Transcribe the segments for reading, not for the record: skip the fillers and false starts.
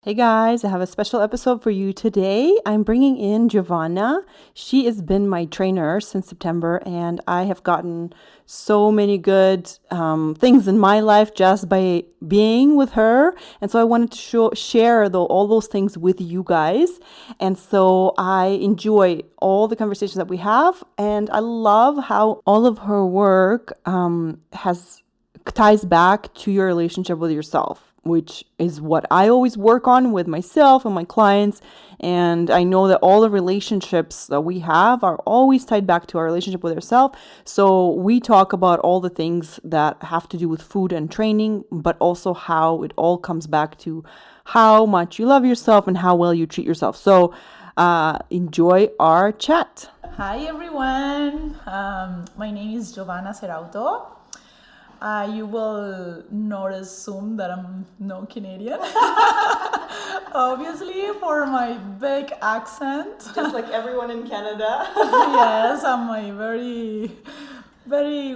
Hey guys, I have a special episode for you today. I'm bringing in Giovanna. She has been my trainer since September, and I have gotten so many good things in my life just by being with her. And so I wanted to share all those things with you guys. And so I enjoy all the conversations that we have, and I love how all of her work has ties back to your relationship with yourself, which is what I always work on with myself and my clients. And I know that all the relationships that we have are always tied back to our relationship with ourselves. So we talk about all the things that have to do with food and training, but also how it all comes back to how much you love yourself and how well you treat yourself. So enjoy our chat. Hi everyone, my name is Giovanna Serauto. You will not assume that I'm no Canadian, obviously, for my big accent. Just like everyone in Canada. Yes, I'm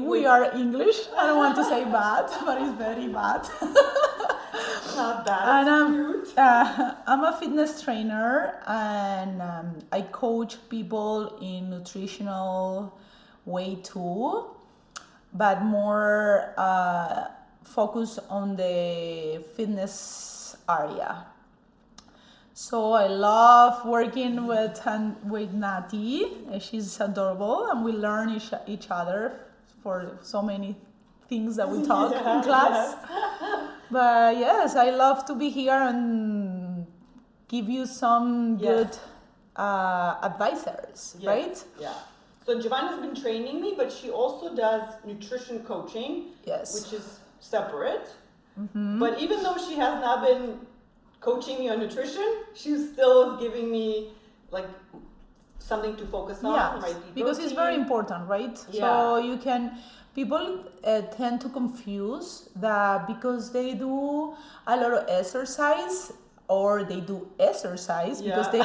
we are English. I don't want to say bad, but it's very bad. Not bad, And I'm a fitness trainer, and I coach people in nutritional way too, but more focus on the fitness area. So I love working with Nati. She's adorable, and we learn each other for so many things that we talk in class. Yes. But yes, I love to be here and give you some good advisors, right? Yeah. So Giovanna's been training me, but she also does nutrition coaching, which is separate. Mm-hmm. But even though she has not been coaching me on nutrition, she still is giving me like something to focus on, right? Because it's very important, right? Yeah. So people tend to confuse that because they do a lot of exercise, or they do exercise because they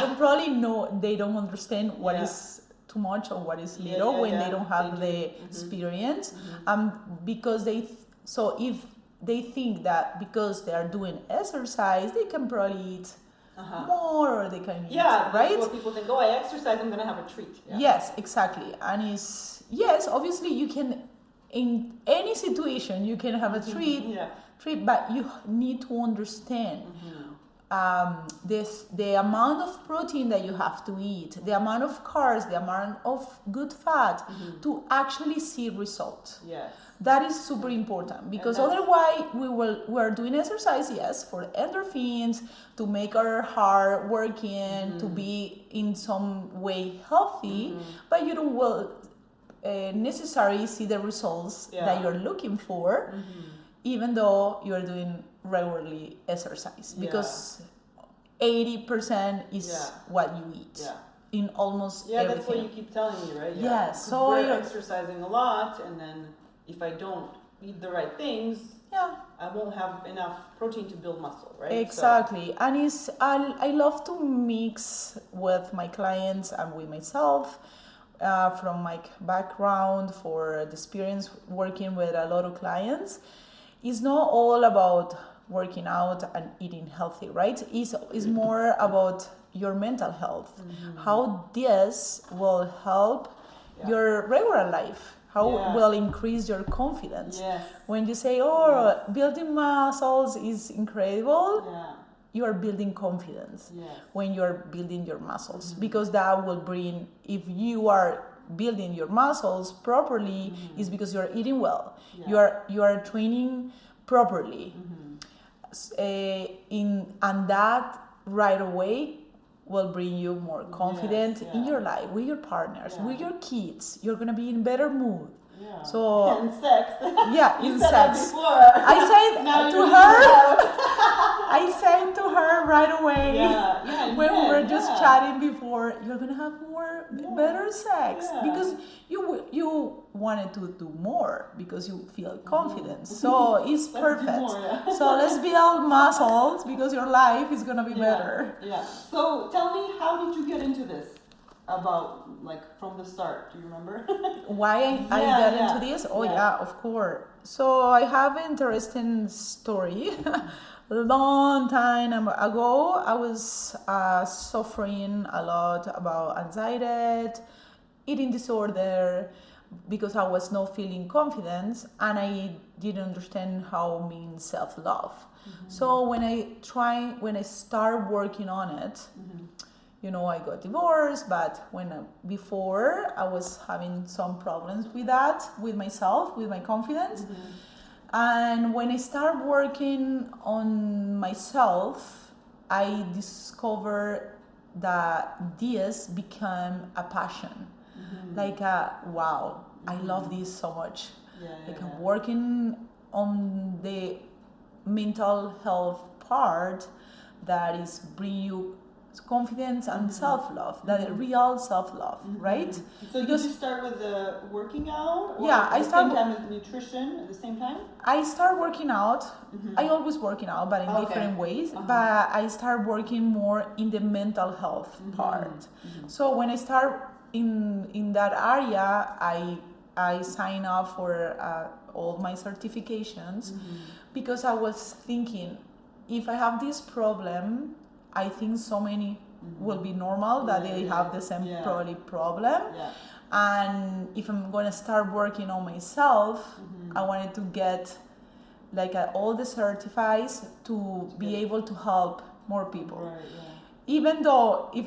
don't understand what is too much or what is little when they don't have the experience. Because if they think that because they are doing exercise, they can probably eat more, or they can eat, right? That's what people think. Oh, I exercise, I'm gonna have a treat. Yeah. Yes, exactly. And obviously you can, in any situation, you can have a treat, but you need to understand the amount of protein that you have to eat, the amount of carbs, the amount of good fat to actually see results. Yes. That is super important, because otherwise we are doing exercise, for endorphins, to make our heart working, to be in some way healthy, but you don't necessarily see the results that you're looking for, even though you're doing regularly exercise, because 80% is what you eat in almost everything. That's what you keep telling me, right? Yes. So we're exercising a lot, and then if I don't eat the right things, I won't have enough protein to build muscle, right? Exactly. And I love to mix with my clients and with myself, from my background, for the experience working with a lot of clients. It's not all about working out and eating healthy, right? It's more about your mental health, how this will help your regular life, how it will increase your confidence. Yes. When you say, building muscles is incredible, you are building confidence when you're building your muscles, because that will bring, if you are building your muscles properly, is because you're eating well, you are training properly, and that right away will bring you more confidence in your life, with your partners, with your kids. You're gonna be in better mood. So in sex. In sex. I said to her right away, when we were just chatting before, you're gonna have better sex, because you wanted to do more, because you feel confident. So it's perfect. So let's build muscles, because your life is gonna be better. Yeah. So tell me, how did you get into this? about, like, from the start? Do you remember? Why I got into this? Oh yeah, of course. So I have an interesting story. A long time ago, I was suffering a lot about anxiety, eating disorder, because I was not feeling confidence and I didn't understand how means self-love. So when I start working on it, I got divorced, but before I was having some problems with that, with myself, with my confidence. And when I start working on myself, I discovered that this became a passion. Like, wow, I love this so much. Working on the mental health part that is bring you confidence and self-love, that real self-love, right? So because did you start with the working out? Or yeah, I started at the same time with nutrition at the same time? I start working out. I always working out, but in different ways. But I start working more in the mental health part. So when I start in that area, I sign up for all my certifications because I was thinking, if I have this problem, I think so many will be normal that they have the same probably problem. And if I'm going to start working on myself, I wanted to get like all the certifies to be able to help more people. Even though if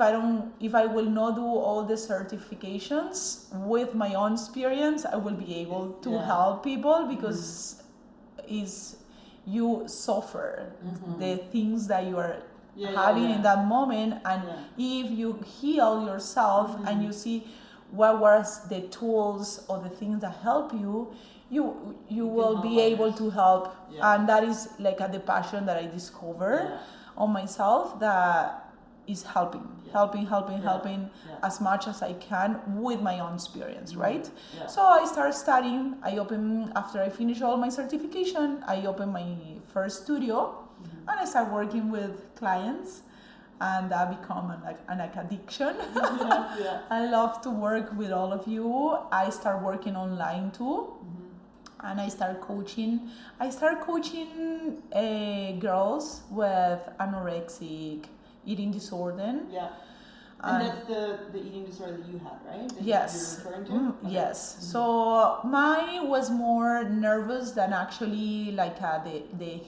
I will not do all the certifications, with my own experience, I will be able to help people, because you suffer the things that you are having in that moment, and if you heal yourself and you see what was the tools or the things that help you, you will be able to help. And that is like the passion that I discovered on myself, that is helping as much as I can with my own experience, right? So I started studying. After I finish all my certification, I opened my first studio, and I started working with clients, and that become an addiction. I love to work with all of you. I start working online too. And I start coaching. Girls with anorexic, eating disorder. And that's the eating disorder that you had, right? That yes. You're referring to? Yes. So mine was more nervous than actually like the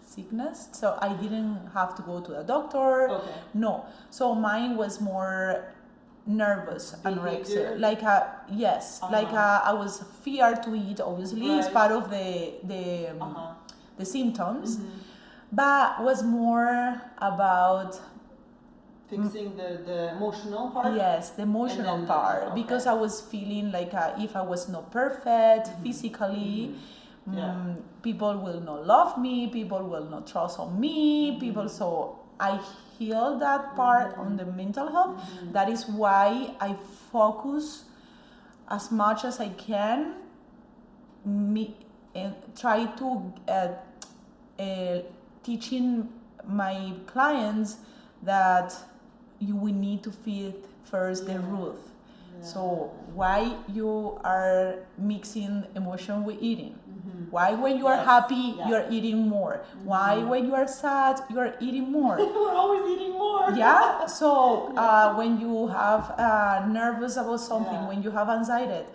sickness. So I didn't have to go to a doctor. No. So mine was more nervous anorexia, like I was feared to eat. Obviously, it's part of the symptoms, but was more about fixing the emotional part. Yes, the emotional part, because I was feeling like if I was not perfect physically, people will not love me, people will not trust on me, so I heal that part on the mental health. That is why I focus as much as I can, and try to teaching my clients that we need to feed first the root. So why you are mixing emotion with eating? Why when you are happy you're eating more? Why when you are sad you're eating more? We're always eating more. So when you have nervous about something, when you have anxiety,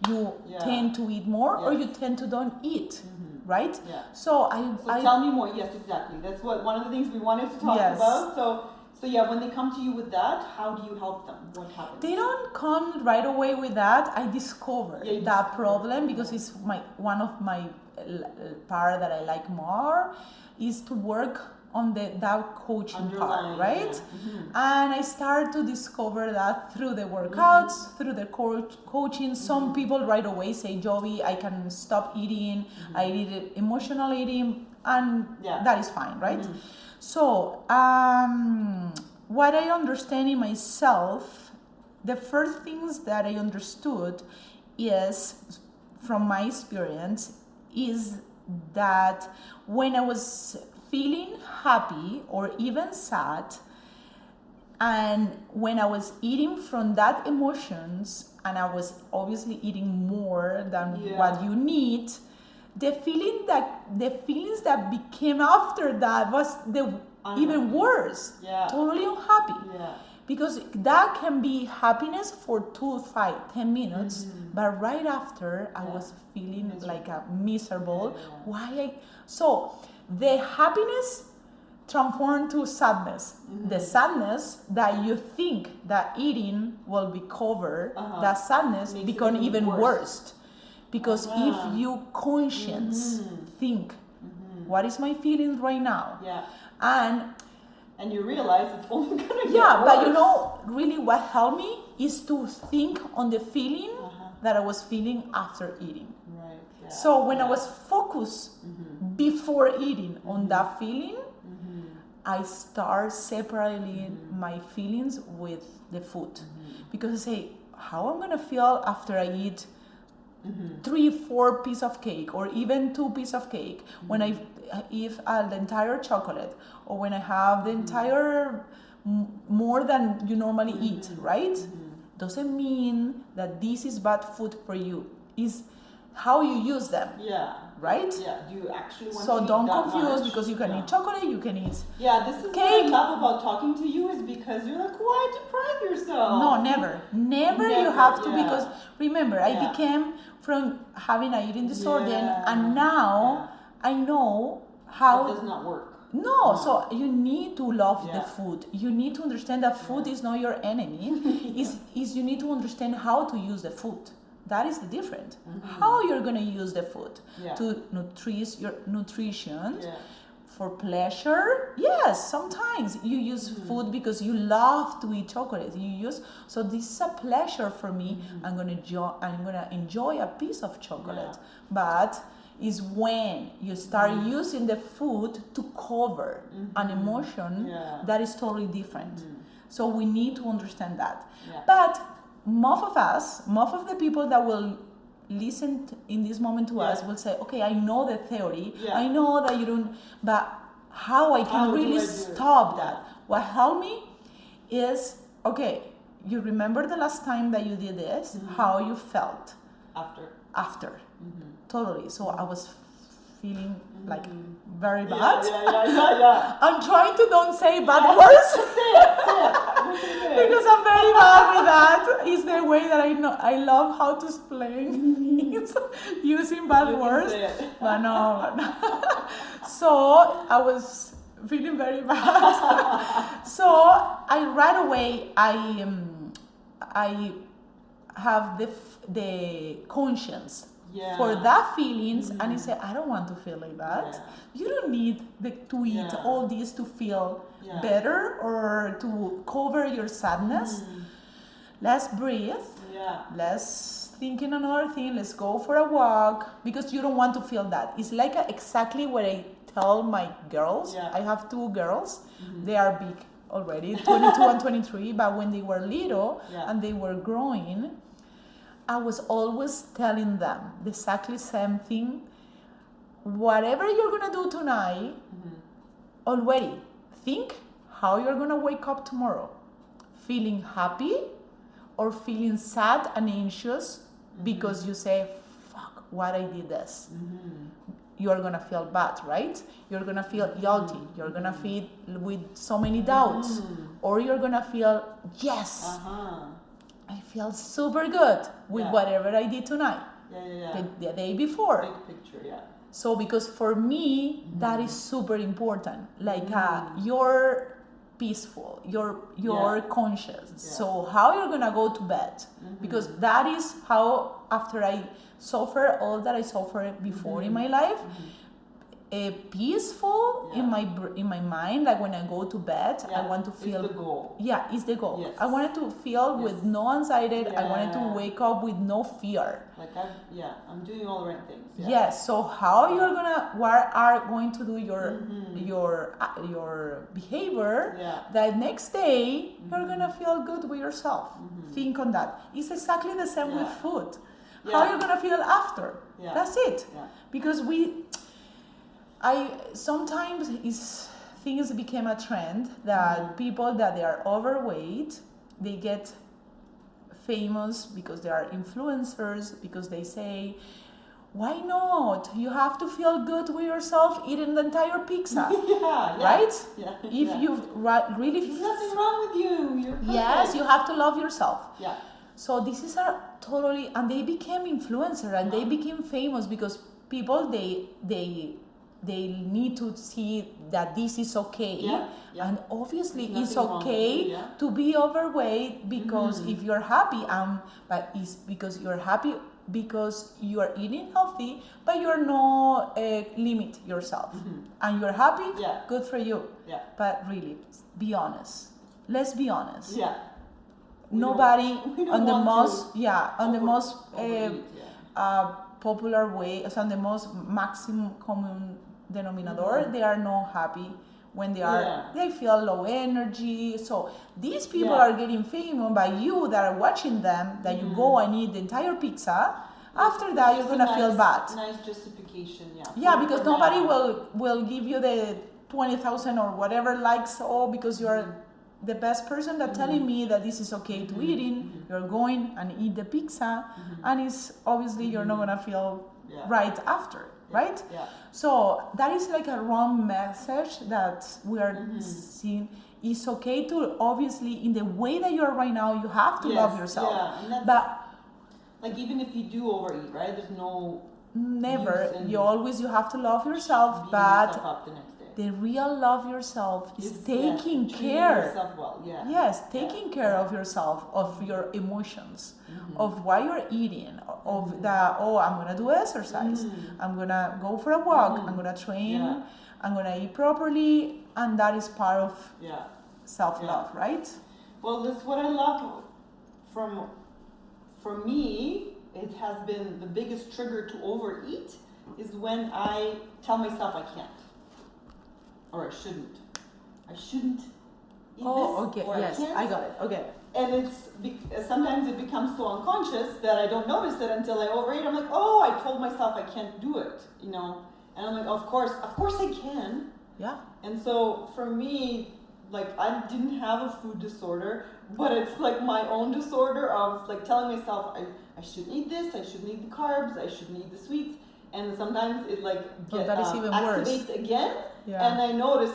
you tend to eat more, or you tend to don't eat, right? So tell me more. Yes, exactly. That's one of the things we wanted to talk about. So when they come to you with that, how do you help them? What happens? They don't come right away with that. I discovered that problem, because it's one of my part that I like more, is to work on that coaching part, right? And I start to discover that through the workouts, through the coaching. Some people right away say, Jovi, I can stop eating, I did emotional eating, and that is fine, right? So what I understand in myself, the first things that I understood is, from my experience, is that when I was feeling happy or even sad, And when I was eating from that emotions, and I was obviously eating more than what you need, the feelings that became after that was even worse. Totally unhappy. Because that can be happiness for 2, 5, 10 minutes, but right after I was feeling like a miserable. So the happiness transformed to sadness. The sadness that you think that eating will be covered, that sadness become even worse. Because if you conscience think, what is my feeling right now? And you realize it's only gonna get but worse. you know, really what helped me is to think on the feeling that I was feeling after eating. So when I was focused before eating on that feeling, I start separating my feelings with the food. Because I say, how I'm gonna feel after I eat 3, 4 pieces of cake, or even 2 pieces of cake, when I eat the entire chocolate, or when I have the entire more than you normally eat, right? Doesn't mean that this is bad food for you. Is how you use them. Right? Do you actually want to So eat don't that confuse, much? because you can eat chocolate, you can eat this is cake. what I love about talking to you, is because you're like, why deprive yourself? No, never you have to, because remember, I became from having an eating disorder, and now I know how it does not work. No, so you need to love the food. You need to understand that food is not your enemy. is you need to understand how to use the food. That is the difference. How you're gonna use the food to nutrice your nutrition. For pleasure, yes, sometimes you use food because you love to eat chocolate. So this is a pleasure for me. I'm gonna enjoy a piece of chocolate. But is when you start using the food to cover an emotion that is totally different. So we need to understand that. But most of the people that will listen in this moment to us will say, okay, I know the theory, I know that you don't, but how I can really stop that? What helped me is, okay, you remember the last time that you did this, how you felt after. Totally. So I was feeling like very bad. I'm trying to don't say bad words. Because I'm very bad with that. It's the way that I know. I love how to explain things using bad words. But no. So I was feeling very bad. So right away I have the conscience for that feelings, and I say, I don't want to feel like that. You don't need to eat all this to feel better or to cover your sadness. Let's breathe. Let's think in another thing. Let's go for a walk, because you don't want to feel that. It's like exactly what I tell my girls. I have 2 girls. They are big already, 22 and 23, but when they were little and they were growing, I was always telling them the exactly same thing. Whatever you're gonna do tonight, already think how you're gonna wake up tomorrow. Feeling happy or feeling sad and anxious because you say, fuck, what I did this. You're gonna feel bad, right? You're gonna feel guilty. You're gonna feel with so many doubts. Or you're gonna feel, yes, I feel super good with whatever I did tonight. The day before. Big picture, So because for me, that is super important. Like you're peaceful, you're conscious. So how you're gonna go to bed? Because that is how, after I suffer all that I suffered before in my life, peaceful in my mind. Like when I go to bed, I want to feel. It's the goal. It's the goal. I wanted to feel with no anxiety. I wanted to wake up with no fear. Like I'm doing all the right things. Yes. So how what are going to do your behavior that next day you're gonna feel good with yourself. Think on that. It's exactly the same with food. How you're gonna feel after. That's it. Because I sometimes is things became a trend that people that they are overweight, they get famous because they are influencers, because they say, why not? You have to feel good with yourself eating the entire pizza. Right? Yeah. If you really There's nothing wrong with you. You're perfect. yes, you have to love yourself. Yeah. So this is a totally, and they became influencer and they became famous because people they need to see that this is okay. Yeah, yeah. And obviously There's it's nothing wrong with okay it, yeah. to be overweight because if you're happy, but it's because you're happy because you are eating healthy, but you're not limit yourself and you're happy. Yeah. Good for you. Yeah. But really, be honest. Let's be honest. Yeah. Nobody we don't on the want most to on the most overeat, popular way, so on the most maximum common denominator, they are not happy when they are they feel low energy. So these people are getting famous by you that are watching them, that you go and eat the entire pizza. After that you're gonna feel bad. Nice justification, yeah, because nobody will give you the 20,000 or whatever likes, because you're the best person that telling me that this is okay to eating. You're going and eat the pizza, and it's obviously you're not gonna feel right after, right? Yeah. So that is like a wrong message that we are seeing. It's okay to, obviously, in the way that you are right now, you have to love yourself. Yeah, and that's, but like, even if you do overeat, right? There's no never. use in You have to love yourself, beating but yourself up the next day. the real love yourself is taking treating care. yourself well, Yes, taking care of yourself, of your emotions, of what you're eating, of that, I'm gonna do exercise, I'm gonna go for a walk, I'm gonna train, I'm gonna eat properly, and that is part of self-love, right? Well, that's what I love for me. It has been the biggest trigger to overeat is when I tell myself I can't. Or I shouldn't eat this. Okay, or yes, I got it. Okay. And sometimes it becomes so unconscious that I don't notice it until I overeat. I'm like, I told myself I can't do it, And I'm like, of course I can. Yeah. And so for me, like, I didn't have a food disorder, but it's like my own disorder of like telling myself I shouldn't eat this, I shouldn't eat the carbs, I shouldn't eat the sweets. And sometimes it like that is even activates worse. again, Yeah. and I notice,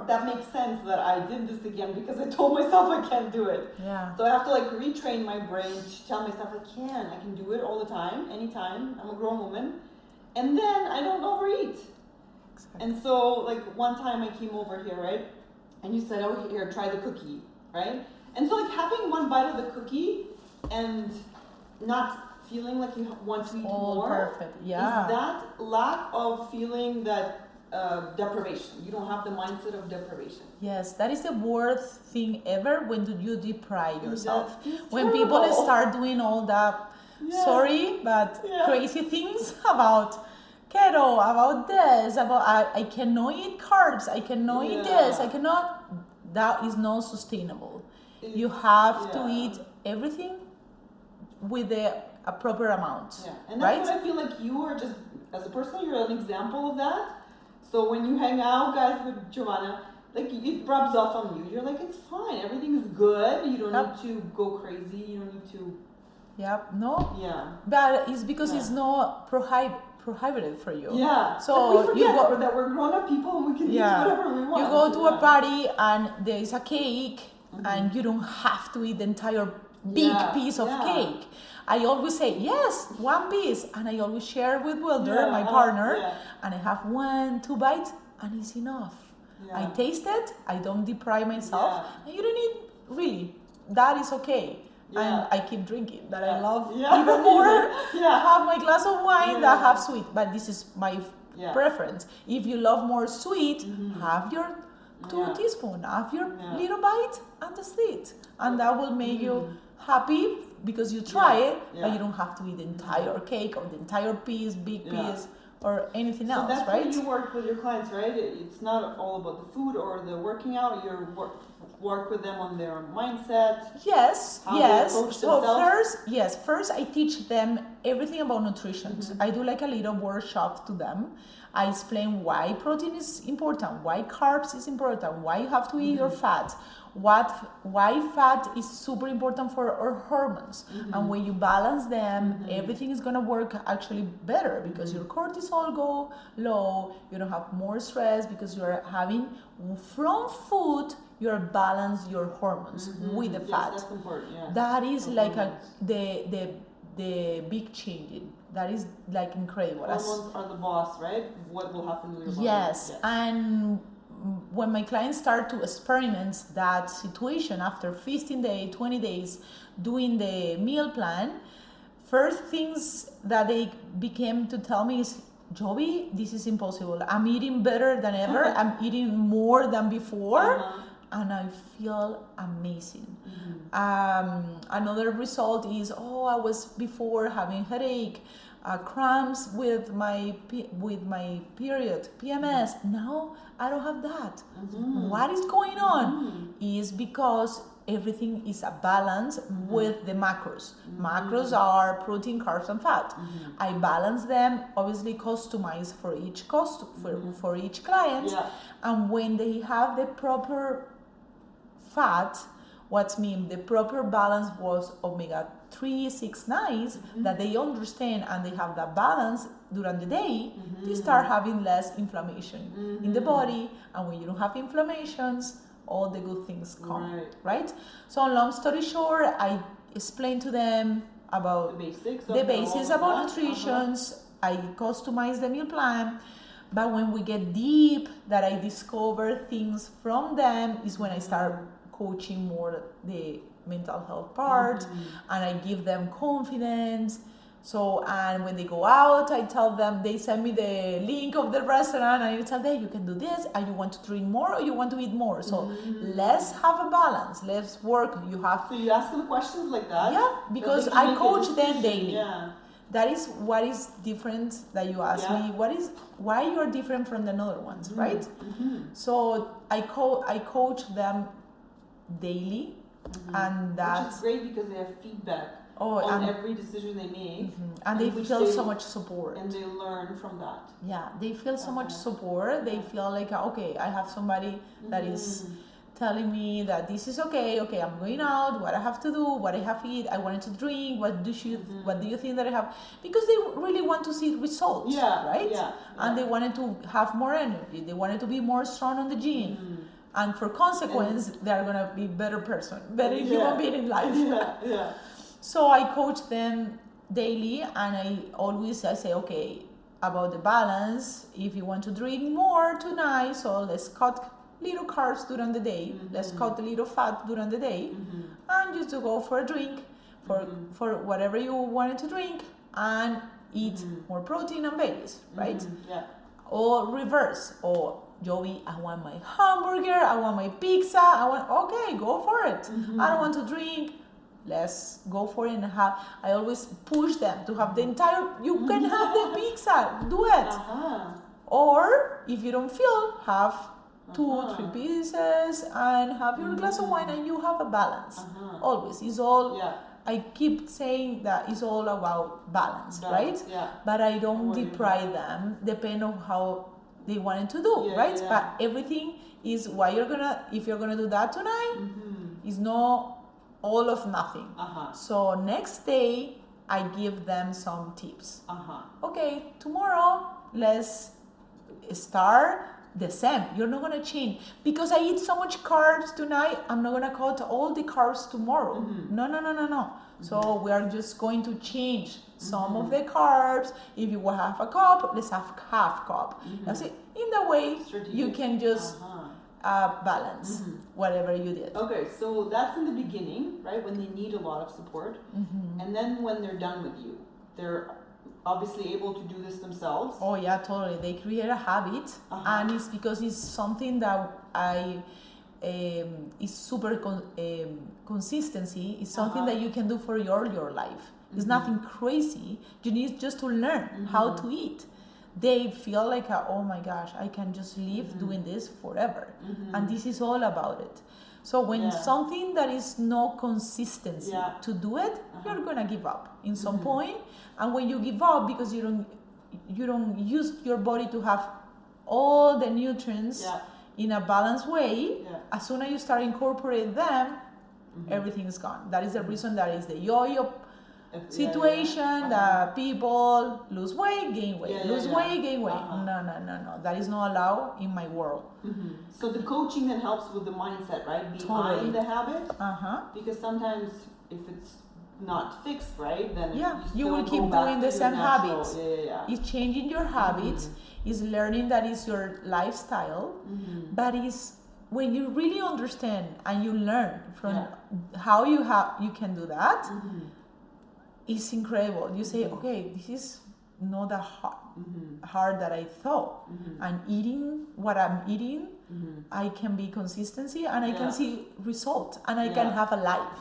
that makes sense that I did this again because I told myself I can't do it. Yeah. So I have to like retrain my brain to tell myself I can do it all the time, anytime. I'm a grown woman, and then I don't overeat. Exactly. And so like one time I came over here, right, and you said, here, try the cookie, right? And so like having one bite of the cookie and not feeling like you want to eat more. Perfect. Yeah. Is that lack of feeling that deprivation? You don't have the mindset of deprivation. Yes, that is the worst thing ever when you deprive yourself. When terrible. people start doing all that, crazy things about keto, about this, about I cannot eat carbs, I cannot eat this, I cannot. That is not sustainable. You have to eat everything with a proper amount. Yeah, and that's what I feel like you are just, as a person, you're an example of that. So when you hang out, guys, with Giovanna, like it rubs off on you. You're like, it's fine, everything is good. You don't need to go crazy. You don't need to. Yep. No. Yeah. But it's because it's not prohibited for you. Yeah. So we forget that we're grown-up people and we can eat whatever we want. You go to a party and there is a cake, and you don't have to eat the entire big piece of cake. I always say, yes, one piece. And I always share with Wilder, my partner, and I have 1-2 bites, and it's enough. Yeah. I taste it, I don't deprive myself, and you don't need, really, that is okay. Yeah. And I keep drinking, that I love even more. I have my glass of wine that have sweet, but this is my preference. If you love more sweet, have your 2 teaspoons, have your little bite, and that's it. And that will make you happy because you try it, but you don't have to eat the entire cake or the entire piece, big piece, or anything So else, that's right? when you work with your clients, right? It's not all about the food or the working out. You work with them on their mindset. Yes, how yes. they approach So themselves. first I teach them everything about nutrition. I do like a little workshop to them. I explain why protein is important, why carbs is important, why you have to eat your fat, why fat is super important for our hormones. And when you balance them, everything is gonna work actually better because your cortisol go low, you don't have more stress because you're having from food you're balance your hormones with the fat. That's important. Yeah. That is like the big change. That is like incredible. Hormones are the boss, right? What will happen with your body? Yes, and when my clients start to experiment that situation after 15 days, 20 days doing the meal plan, first things that they became to tell me is, Joby, this is impossible. I'm eating better than ever. I'm eating more than before. And I feel amazing. Another result is, I was before having headache, cramps with my period, PMS. Now I don't have that. What is going on? Is because everything is a balance with the macros. Macros are protein, carbs, and fat. I balance them, obviously customized for each for each client. And when they have the proper fat, the proper balance was omega-3, 6, 9, that they understand and they have that balance during the day, they start having less inflammation in the body. And when you don't have inflammations, all the good things come, right? So long story short, I explain to them about the basics about nutrition. I customize the meal plan. But when we get deep, that I discover things from them, is when I start coaching more the mental health part, and I give them confidence. So, and when they go out, I tell them, they send me the link of the restaurant, and I tell them, you can do this, and you want to drink more or you want to eat more. So let's have a balance. Let's work. So you ask them questions like that? Yeah, because I coach them daily. Yeah. That is what is different that you ask me. Why you are different from the other ones, right? So I coach them daily, and that's which is great because they have feedback on every decision they make, and they feel so much support, and they learn from that. Yeah, they feel so much support. They feel like, okay, I have somebody that is telling me that this is okay, I'm going out, what I have to do, what I have to eat, I wanted to drink, what do you think that I have? Because they really want to see results, right? And they wanted to have more energy, they wanted to be more strong on the gym. And for consequence, they're going to be better person, better human being in life. So I coach them daily, and I say, okay, about the balance, if you want to drink more tonight, so let's cut little carbs during the day, let's cut a little fat during the day, and just to go for a drink, for whatever you wanted to drink, and eat more protein and veggies, right? Or reverse, or Joey, I want my hamburger, I want my pizza, okay, go for it. I don't want to drink, let's go for it and have. I always push them to have the entire, you can have the pizza, do it. Or if you don't feel, have 2, 3 pieces and have your glass of wine, and you have a balance. Always, it's all, I keep saying that it's all about balance, right? But I don't deprive them, depending on how they wanted to do, right? But everything is if you're gonna do that tonight, is not all of nothing. So next day, I give them some tips. Okay, tomorrow, let's start the same. You're not gonna change because I eat so much carbs tonight. I'm not gonna cut all the carbs tomorrow. No. So we are just going to change some of the carbs. If you will have a cup, let's have half cup. That's it. In the way you can just balance whatever you did. Okay, so that's in the beginning, right? When they need a lot of support, and then when they're done with you, they're obviously able to do this themselves. Oh yeah, totally. They create a habit, and it's because it's something that is super consistency. It's something that you can do for your life. It's nothing crazy. You need just to learn how to eat. they feel like, oh my gosh, I can just live doing this forever. And this is all about it. So when something that is no consistency to do it, you're gonna give up in some point. And when you give up because you don't use your body to have all the nutrients in a balanced way, as soon as you start incorporating them, everything is gone. That is the reason that is the yo-yo situation that people lose weight, gain weight, lose weight, gain weight. No. That is not allowed in my world. So the coaching then helps with the mindset, right? Behind the habit. Because sometimes if it's not fixed, right, then you will keep doing the same habits. It's changing your habits. It's learning that is your lifestyle. But it's when you really understand and you learn from how you can do that. It's incredible. You say, okay, this is not that hard that I thought. And eating what I'm eating, I can be consistency and I can see result and I can have a life.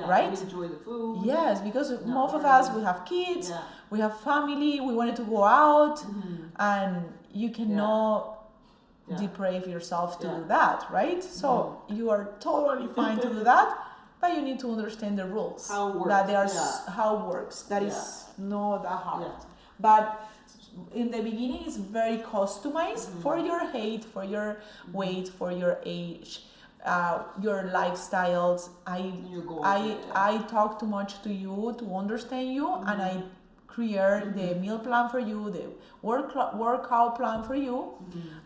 Right? And enjoy the food. Yes, because most of us, we have kids, we have family, we wanted to go out, and you cannot deprave yourself to do that, right? So you are totally fine to do that. But you need to understand the rules. How it works. That they are how it works. That is not that hard. But in the beginning, it's very customized for your height, for your weight, for your age, your lifestyles. I talk too much to you to understand you, and I create the meal plan for you, the workout plan for you,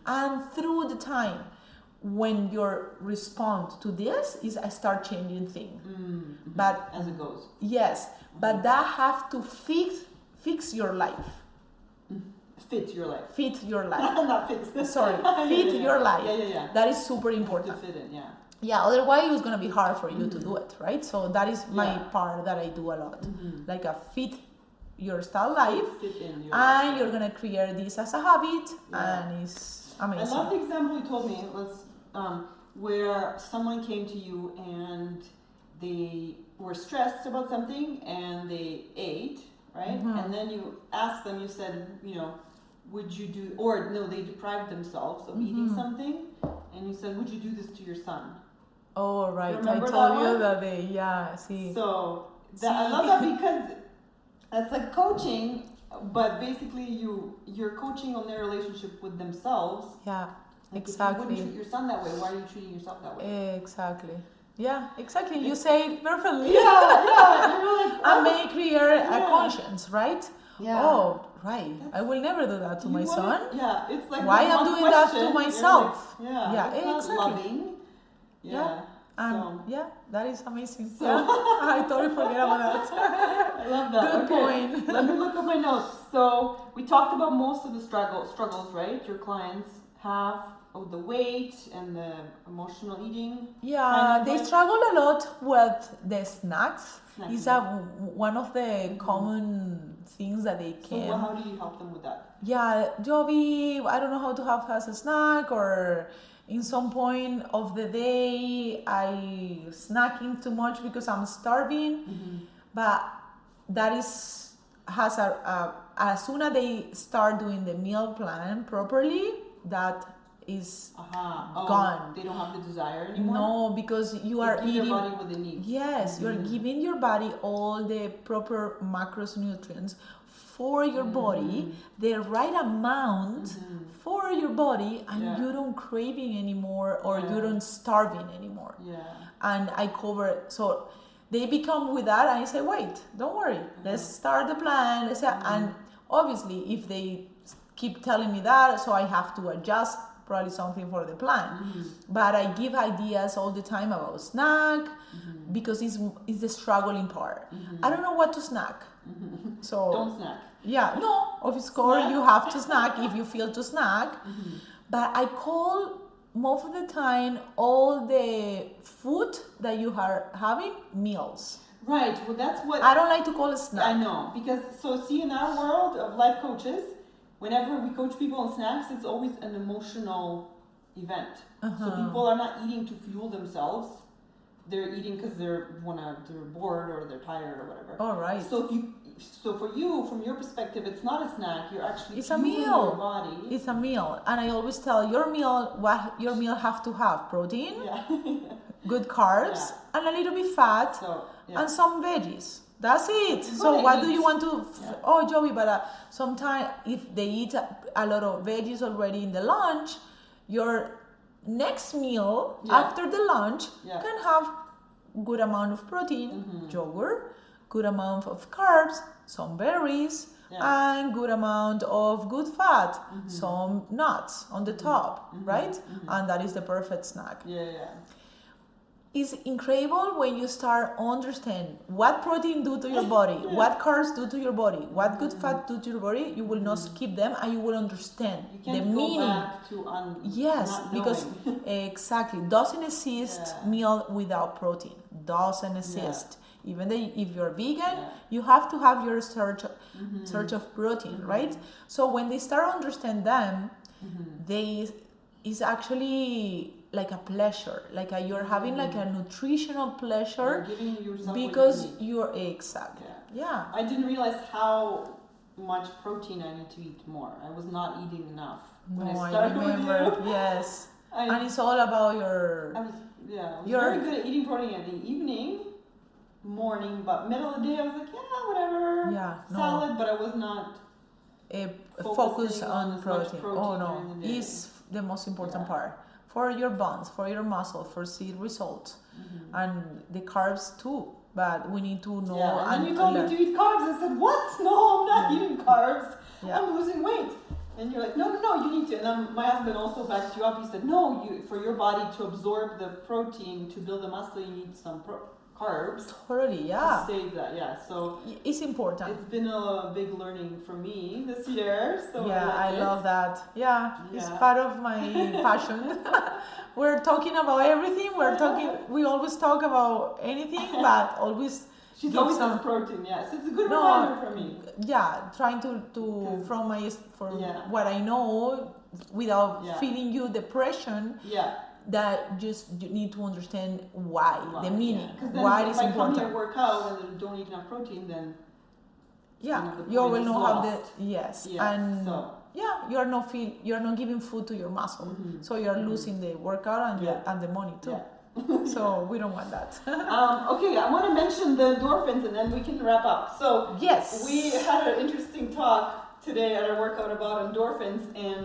and through the time. When your response to this is I start changing things. But as it goes. Yes, but that have to fix your life. Fit your life. Fit your life. Not fix. Sorry, fit your life. That is super important. To fit in, otherwise it's gonna be hard for you to do it, right? So that is my part that I do a lot. Like a fit your style life, and you're gonna create this as a habit, and it's amazing. I love the example you told me. Where someone came to you and they were stressed about something and they ate, right? And then you asked them, you said, would you do, or no, they deprived themselves of eating something, and you said, would you do this to your son? Oh, right. I Remember told that you that day, see. So I love that because that's like coaching, but basically you're coaching on their relationship with themselves. Like Exactly. If you wouldn't treat your son that way, why are you treating yourself that way? Exactly. Yeah, exactly. You say it perfectly. You're like, and may create a conscience, right? Yeah. Oh, right. I will never do that to my son. It's like why I'm doing that to myself? Like, exactly. Not loving. That is amazing. I totally forget about that. I love that. Good point. Let me look at my notes. So we talked about most of the struggles, right? Your clients have the weight and the emotional eating. They struggle a lot with the snacks. Is one of the common things that they can. So how do you help them with that? Jovi, I don't know how to have as a snack, or in some point of the day I snacking too much because I'm starving. But that has as soon as they start doing the meal plan properly, that is gone. They don't have the desire anymore? No, because you are eating your body what they need. Yes, you're giving your body all the proper macros nutrients for your body, the right amount for your body, and you don't craving anymore, or you don't starving anymore. And I cover, so they become with that, and I say, wait, don't worry, let's start the plan. And obviously if they keep telling me that, so I have to adjust probably something for the plan. But I give ideas all the time about snack, because it's the struggling part. I don't know what to snack. So don't snack. Of course you have to snack if you feel to snack. But I call most of the time all the food that you are having meals. Right, well that's what I don't like to call it snack. I know, because see, in our world of life coaches, whenever we coach people on snacks, it's always an emotional event. So people are not eating to fuel themselves. They're eating because they're bored or they're tired or whatever. All right. So if you so for you, from your perspective, it's not a snack. You're actually It's a fueling meal. your body. It's a meal, and I always tell what your meal have to have: protein, Yeah. good carbs, Yeah. and a little bit fat, So, yeah. and some veggies. That's it. You're So gonna what do eat. you want to? Yeah. Oh, Joey, but sometimes if they eat a lot of veggies already in the lunch, your next meal Yeah. after the lunch Yeah. can have good amount of protein, Mm-hmm. yogurt, good amount of carbs, some berries, Yeah. and good amount of good fat, some nuts on the top, right? And that is the perfect snack. Yeah. It's incredible when you start understand what protein do to your body, what carbs do to your body, what good fat do to your body. You will not skip them, and you will understand You the can't go meaning. back to Yes, not because knowing. exactly doesn't exist Yeah. meal without protein. Doesn't exist. Even if you're vegan, Yeah. you have to have your search of protein, right? So when they start understand them, they is actually like a pleasure, like you're having like a nutritional pleasure You're giving yourself because what you need. you're exactly yeah. I didn't realize how much protein I need to eat more. I was not eating enough when No, I I started remember. with you. Yes, I and it's all about your. I was You're- very good at eating protein in the evening, morning, but middle of the day I was like, yeah, whatever. Yeah, no. Salad, but I was not. Focus Focusing on on as much protein. protein Oh during no, the day. is the most important Yeah. part for your bones, for your muscle, for see results, and the carbs too. But we need to know Yeah, and then you and told learn. me to eat carbs. I said, what? No, I'm not eating carbs. Yeah. I'm losing weight. And you're like, no, you need to. And then my husband also backed you up. He said, no, for your body to absorb the protein, to build the muscle, you need some carbs Totally, yeah. to save that. Yeah, so It's important. it's been a big learning for me this year. So Yeah, I like it. love that. Yeah, it's Yeah. part of my passion. We're talking about everything. We always talk about anything, but always She's give always some. says protein, yeah. So it's a good No, reminder for me. Yeah, trying to Because- from Yeah. what I know without Yeah. feeling you depression. Yeah. That just you need to understand why, the meaning, Because then why if it's I come here, important. work out, and then don't eat enough protein, then Yeah, the you point will is not have the lost. yes, Yeah, and so. yeah, you're not giving food to your muscle, so you're losing the workout and and the money too. Yeah. So we don't want that. Okay, I want to mention the endorphins, and then we can wrap up. So Yes. we had an interesting talk today at our workout about endorphins, and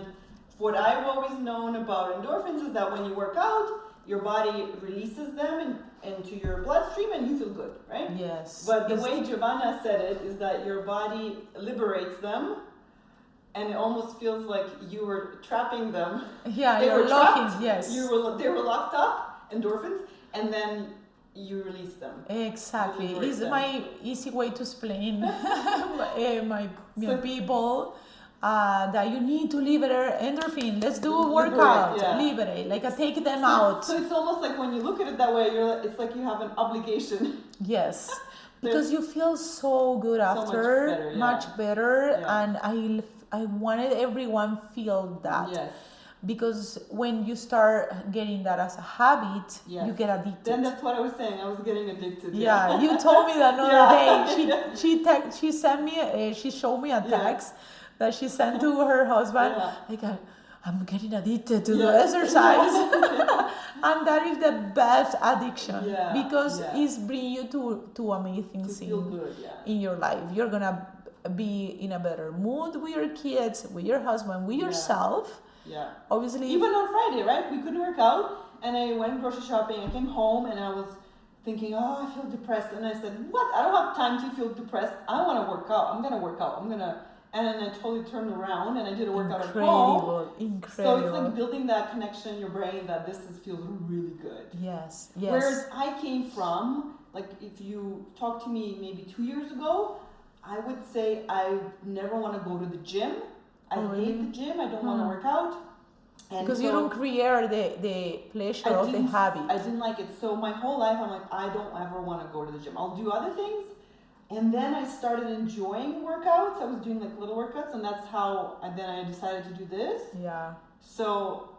what I've always known about endorphins is that when you work out, your body releases them into your bloodstream, and you feel good, right? Yes. But the way Giovanna said it is that your body liberates them, and it almost feels like you were trapping them. Yeah, They you're were locking. trapped, Yes. they were locked up, endorphins, and then you release them. Exactly. Liberate It's them. my easy way to explain my So- people that you need to liberate endorphin. Let's do a Liberate, workout. yeah. Liberate. Like take them So- out. So it's almost like when you look at it that way, it's like you have an obligation. Yes. Because you feel so good much after, better, yeah. much better, Yeah. and I wanted everyone feel that. Yes. Because when you start getting that as a habit, Yes. you get addicted. Then that's what I was saying. I was getting addicted. Yeah, you told me that another Yeah. day. She sent me. She showed me a Yeah. text that she sent to her husband. Yeah. Like, I'm getting addicted to Yeah. the exercise, and that is the best addiction Yeah. because Yeah. it's bring you to amazing To things feel good, yeah. in your life. You're gonna be in a better mood with your kids, with your husband, with Yeah. yourself. Yeah. Obviously, Even on Friday, right? We couldn't work out, and I went grocery shopping. I came home, and I was thinking, oh, I feel depressed. And I said, what? I don't have time to feel depressed. I want to work out. I'm going to work out. And then I totally turned around, and I did a workout at home. Incredible. So it's like building that connection in your brain that feels really good. Yes, yes. Whereas I came from, like if you talk to me maybe 2 years ago, I would say I never want to go to the gym. I hate the gym. I don't want to work out. And because you don't create the pleasure of the habit. I didn't like it. So my whole life, I'm like, I don't ever want to go to the gym. I'll do other things. And then I started enjoying workouts. I was doing like little workouts, and that's how I decided to do this. Yeah. So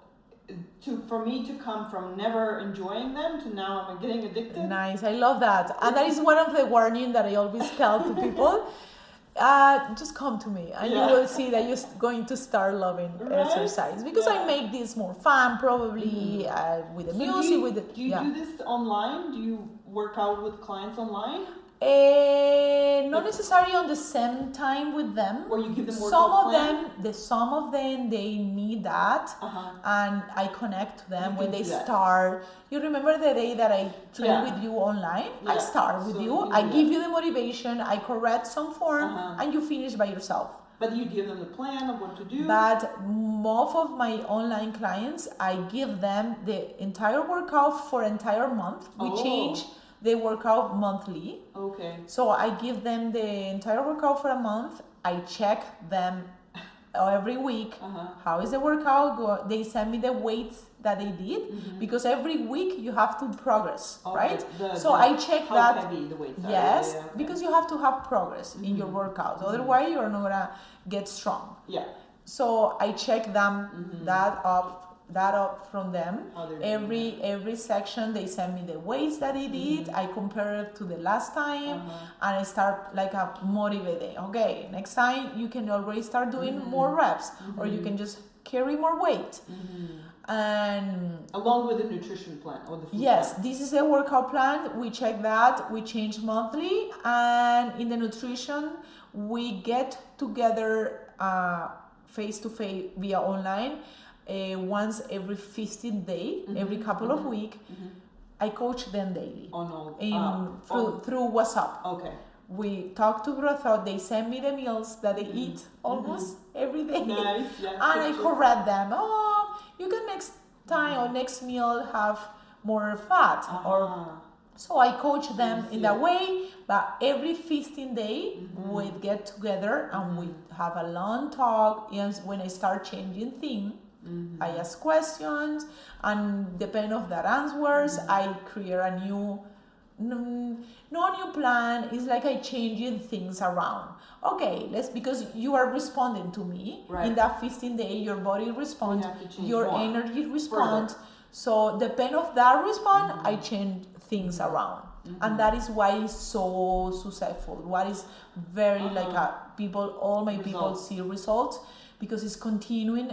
for me to come from never enjoying them to now I'm getting addicted. Nice. I love that. And that is one of the warning that I always tell to people. Just come to me and Yeah. you will see that you're going to start loving Right? exercise because Yeah. I make this more fun probably with the So music, do you do this online? Do you work out with clients online? Not necessarily on the same time with them. Or you give them some workout of plan? some of them they need that, and I connect to them when they start. You remember the day that I trained with you online? I start with So you. you I do give that. you the motivation. I correct some form, and you finish by yourself. But you give them the plan of what to do. But most of my online clients, I give them the entire workout for entire month. We change the workout monthly. Okay. So I give them the entire workout for a month. I check them every week. How is the workout? They send me the weights that they did because every week you have to progress, right? So I check how that. Heavy the weights are. Yes, Yeah, okay. Because you have to have progress in your workouts. Otherwise, you're not gonna get strong. Yeah. So I check them that up from them. Every section they send me the weights that they did. I compare it to the last time, and I start like a motivating. Okay, next time you can already start doing more reps, or you can just carry more weight. And along with the nutrition plan or the food plan. This is a workout plan. We check that. We change monthly, and in the nutrition we get together face to face via online. Once every 15 days, every couple of weeks, I coach them daily through WhatsApp. Okay. We talk to brothel. They send me the meals that they eat almost every day, nice. Yeah. And I correct them. Oh, you can next time or next meal have more fat, or so I coach them in that way. But every 15 days we get together and we have a long talk. Yes, when I start changing things. I ask questions, and depending on their answers, I create a new, no new plan. It's like I changing things around. Okay, because you are responding to me in that 15 days. Your body responds, your energy responds. So depending on that response, I change things around, and that is why it's so successful. What is very all my people see results because it's continuing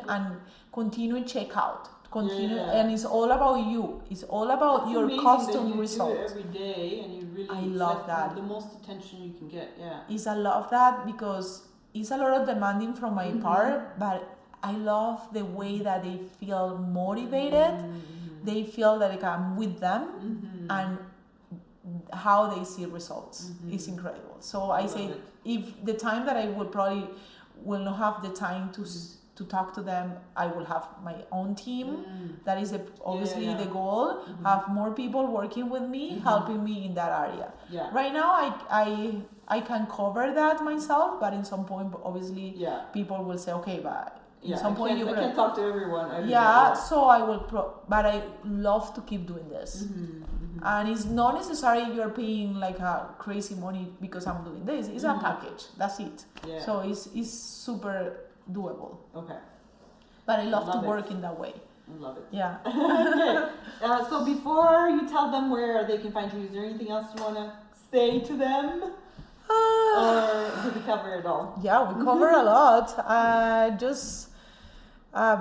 checkout. And it's all about you. It's all about your custom result. Do it every day, and you really. I love that. The most attention you can get. Yeah. It's I love that because it's a lot of demanding from my part, but I love the way that they feel motivated. They feel that I'm with them, and how they see results is incredible. So I say, if the time that I will not have the time to talk to them, I will have my own team. That is obviously the goal. Have more people working with me, helping me in that area. Right now I can cover that myself, but in some point obviously people will say, okay, but in some point I can't talk to everyone. So I will but I love to keep doing this. And it's not necessarily you're paying like a crazy money because I'm doing this. It's a package. That's it. So it's super doable. Okay. But I love to work in that way. I love it. Yeah. Okay. So before you tell them where they can find you, is there anything else you want to say to them? Or did we cover it all? Yeah, we cover a lot. Just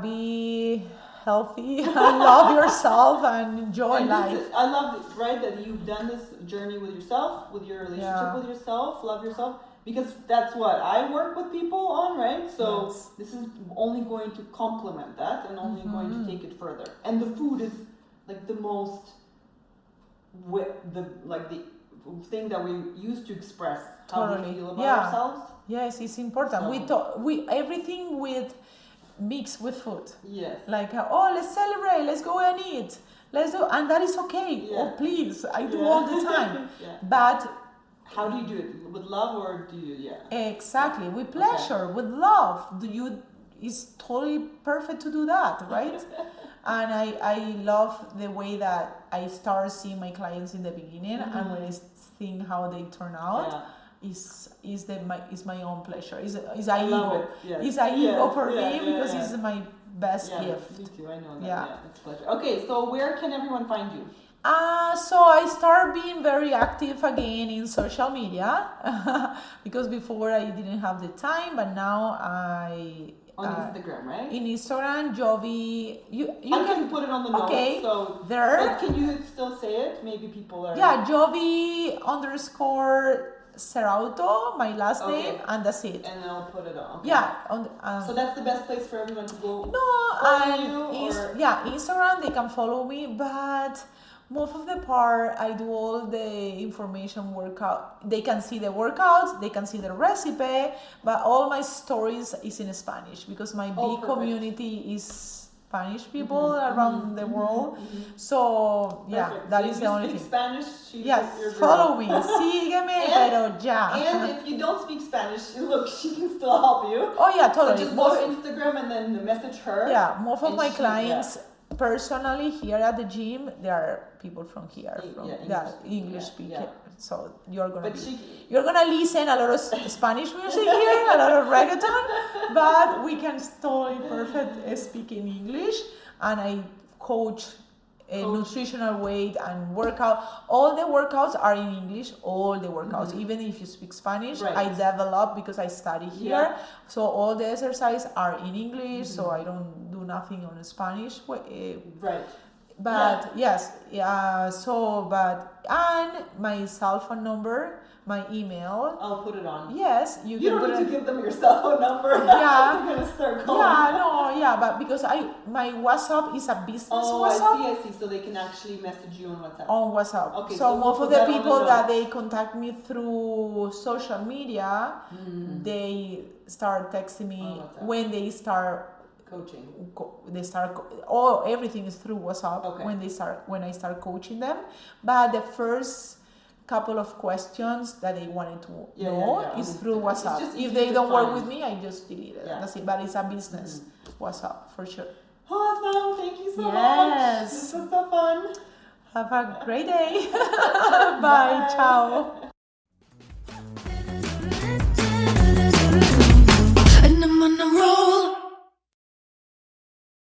be healthy and love yourself and enjoy life. I love it, right, that you've done this journey with yourself, with your relationship with yourself, love yourself, because that's what I work with people on, right? So this is only going to complement that and only going to take it further. And the food is like the most, the thing that we use to express how we feel about ourselves. Yes, it's important. So. Everything with mix with food. Yes. Like, let's celebrate, let's go and eat. And that is okay. Oh, please, I do all the time. But how do you do it? With love, or do you, Exactly, with pleasure, with love. It's totally perfect to do that, right? And I love the way that I start seeing my clients in the beginning, and when I think how they turn out, is my own pleasure. Is a ego. It's a ego for me because it's my best gift. Me too. I know that. Yeah, it's a pleasure. Okay, so where can everyone find you? So I started being very active again in social media because before I didn't have the time, but now I On Instagram, right? in Instagram, Jovi. You I can put it on the notes. okay So there. but can you still say it? Maybe people are. Yeah, Jovi _ Serauto, my last name, and that's it. And I'll put it on. Okay. Yeah. So that's the best place for everyone to go. No, follow you, yeah, Instagram they can follow me, but most of the part I do all the information workout. They can see the workouts, they can see the recipe, but all my stories is in Spanish because my big community is Spanish people around the world. So yeah, Perfect. that So is if the you only speak thing. Spanish, Yes, your girl. follow me. Sígueme, pero ya. And if you don't speak Spanish, look, she can still help you. Oh yeah, totally. So just go to Instagram and then message her. Yeah, most of and my she- clients personally here at the gym, there are people from here, from English speaking. yeah. So you're gonna But you're gonna listen a lot of Spanish music here, a lot of reggaeton, but we can totally perfect speaking English, and I coach a nutritional weight and workout. All the workouts are in English. All the workouts, even if you speak Spanish, I develop because I study here. So all the exercises are in English. So I don't do nothing on Spanish. Right. But yes, and my cell phone number, my email. I'll put it on. Yes, You can don't put need it. to give them your cell phone number. Yeah. You're gonna start calling. Yeah, no, yeah, but because my WhatsApp is a business WhatsApp. I see. So they can actually message you on WhatsApp. On WhatsApp. Okay, so so most we'll of put the that on people the that notes. they contact me through social media, they start texting me On WhatsApp. when they start Coaching. everything is through WhatsApp Okay. when I start coaching them. But the first couple of questions that they wanted to know is through WhatsApp. just If easy they to don't work find. with me, I just delete it. Yeah. That's it. But it's a business WhatsApp for sure. Awesome. Thank you so much. Yes. This was so fun. Have a great day. Bye. Ciao. And I'm on a roll.